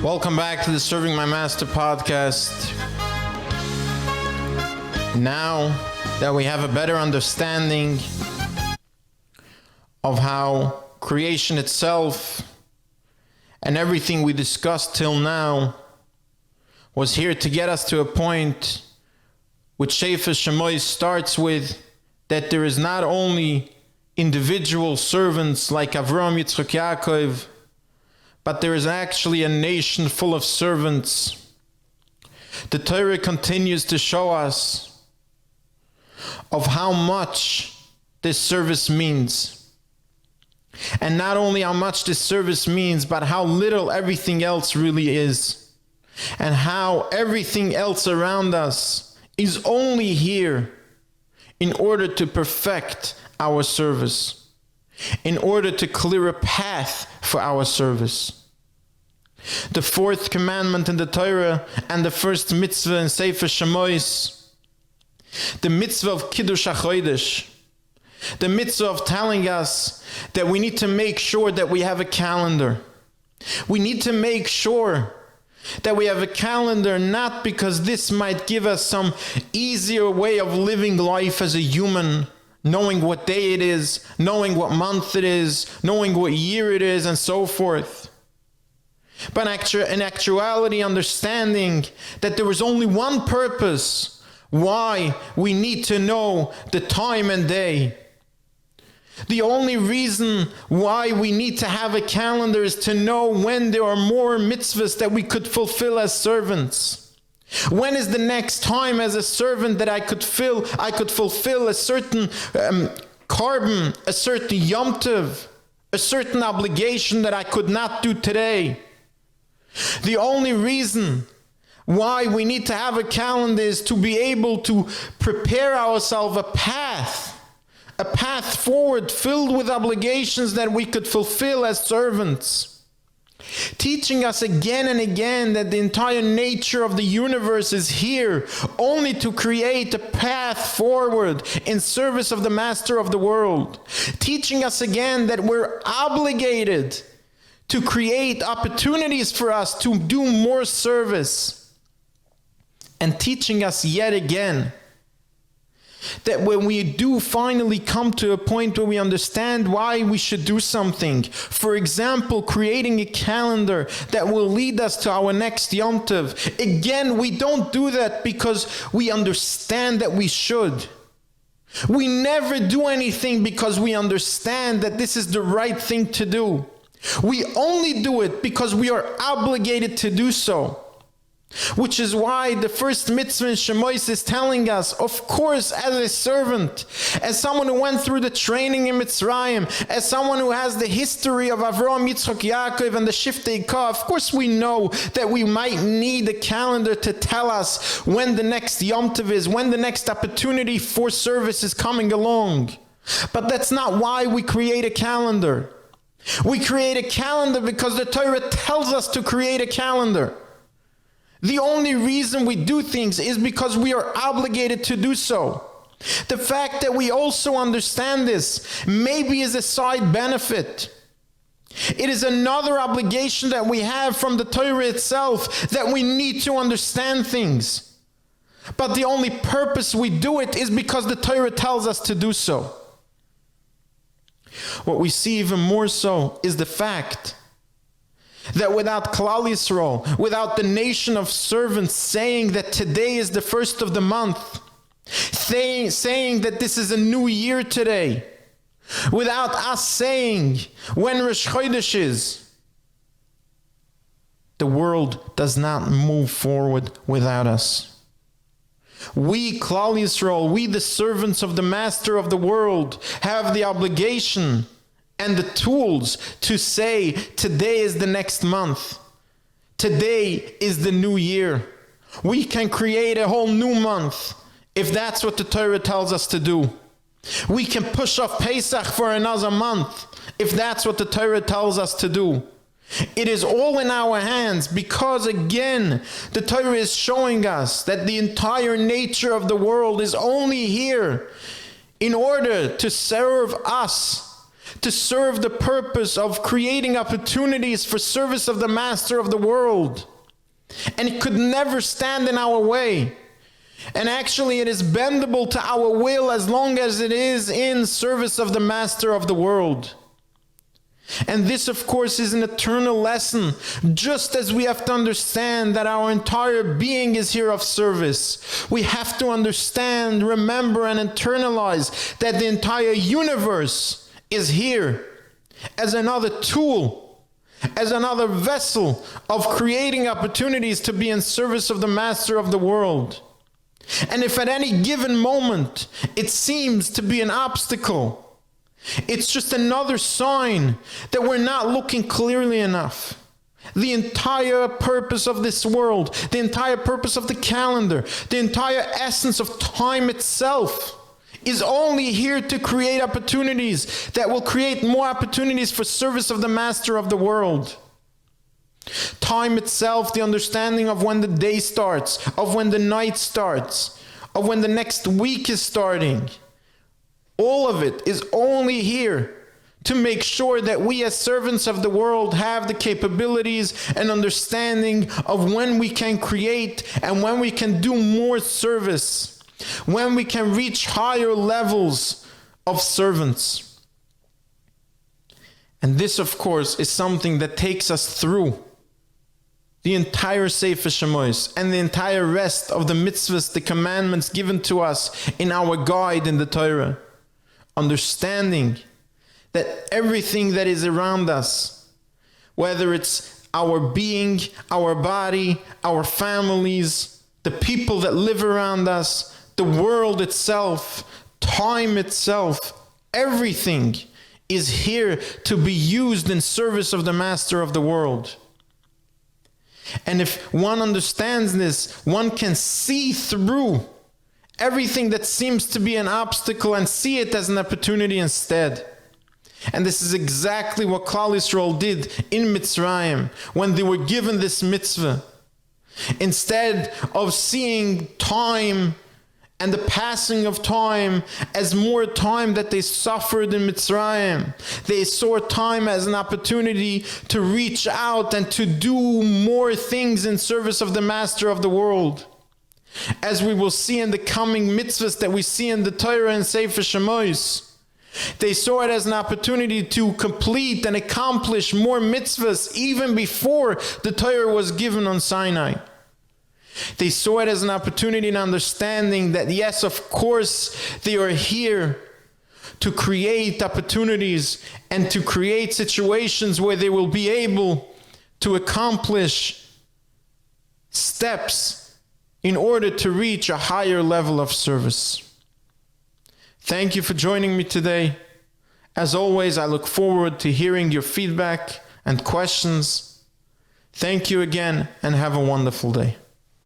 Welcome back to the Serving My Master podcast. Now that we have a better understanding of how creation itself and everything we discussed till now was here to get us to a point which Sefer Shemois starts with, that there is not only individual servants like Avram, Yitzchak, Yaakov, but there is actually a nation full of servants. The Torah continues to show us of how much this service means. And not only how much this service means, but how little everything else really is. And how everything else around us is only here in order to perfect our service, in order to clear a path for our service. The fourth commandment in the Torah and the first mitzvah in Sefer Shemois, the mitzvah of Kiddush HaChodesh, the mitzvah of telling us that we need to make sure that we have a calendar. We need to make sure that we have a calendar, not because this might give us some easier way of living life as a human, knowing what day it is, knowing what month it is, knowing what year it is, and so forth. But in actuality, understanding that there is only one purpose why we need to know the time and day. The only reason why we need to have a calendar is to know when there are more mitzvahs that we could fulfill as servants. When is the next time as a servant that I could fulfill a certain carbon, a certain Yom Tov, a certain obligation that I could not do today. The only reason why we need to have a calendar is to be able to prepare ourselves a path forward filled with obligations that we could fulfill as servants. Teaching us again and again that the entire nature of the universe is here only to create a path forward in service of the Master of the world. Teaching us again that we're obligated to create opportunities for us to do more service. And teaching us yet again that when we do finally come to a point where we understand why we should do something, for example, creating a calendar that will lead us to our next Yom Tov, again, we don't do that because we understand that we should. We never do anything because we understand that this is the right thing to do. We only do it because we are obligated to do so. Which is why the first mitzvah in Shemois is telling us, of course, as a servant, as someone who went through the training in Mitzrayim, as someone who has the history of Avram, Yitzchak, Yaakov, and the Shiftei Ka, of course we know that we might need a calendar to tell us when the next Yom Tov is, when the next opportunity for service is coming along. But that's not why we create a calendar. We create a calendar because the Torah tells us to create a calendar. The only reason we do things is because we are obligated to do so. The fact that we also understand this maybe is a side benefit. It is another obligation that we have from the Torah itself, that we need to understand things. But the only purpose we do it is because the Torah tells us to do so. What we see even more so is the fact that without Klal Yisrael, without the nation of servants saying that today is the first of the month, saying that this is a new year today, without us saying when Rosh Chodesh is, the world does not move forward without us. We, Klal Yisrael, we the servants of the Master of the world, have the obligation and the tools to say today is the next month. Today is the new year. We can create a whole new month if that's what the Torah tells us to do. We can push off Pesach for another month if that's what the Torah tells us to do. It is all in our hands because, again, the Torah is showing us that the entire nature of the world is only here in order to serve us, to serve the purpose of creating opportunities for service of the master of the world. And it could never stand in our way. And actually, it is bendable to our will as long as it is in service of the master of the world. And this, of course, is an eternal lesson, just as we have to understand that our entire being is here of service. We have to understand, remember, and internalize that the entire universe is here as another tool, as another vessel of creating opportunities to be in service of the master of the world. And if at any given moment it seems to be an obstacle, it's just another sign that we're not looking clearly enough. The entire purpose of this world, the entire purpose of the calendar, the entire essence of time itself is only here to create opportunities that will create more opportunities for service of the master of the world. Time itself, the understanding of when the day starts, of when the night starts, of when the next week is starting. All of it is only here to make sure that we as servants of the world have the capabilities and understanding of when we can create and when we can do more service, when we can reach higher levels of servants. And this, of course, is something that takes us through the entire Sefer Shemos and the entire rest of the mitzvahs, the commandments given to us in our guide in the Torah. Understanding that everything that is around us, whether it's our being, our body, our families, the people that live around us, the world itself, time itself, everything is here to be used in service of the master of the world. And if one understands this, one can see through everything that seems to be an obstacle and see it as an opportunity instead. And this is exactly what Klal Yisrael did in Mitzrayim when they were given this mitzvah. Instead of seeing time and the passing of time as more time that they suffered in Mitzrayim, they saw time as an opportunity to reach out and to do more things in service of the master of the world. As we will see in the coming mitzvahs that we see in the Torah and Sefer Shemos, they saw it as an opportunity to complete and accomplish more mitzvahs even before the Torah was given on Sinai. They saw it as an opportunity and understanding that yes, of course, they are here to create opportunities and to create situations where they will be able to accomplish steps in order to reach a higher level of service. Thank you for joining me today. As always, I look forward to hearing your feedback and questions. Thank you again and have a wonderful day.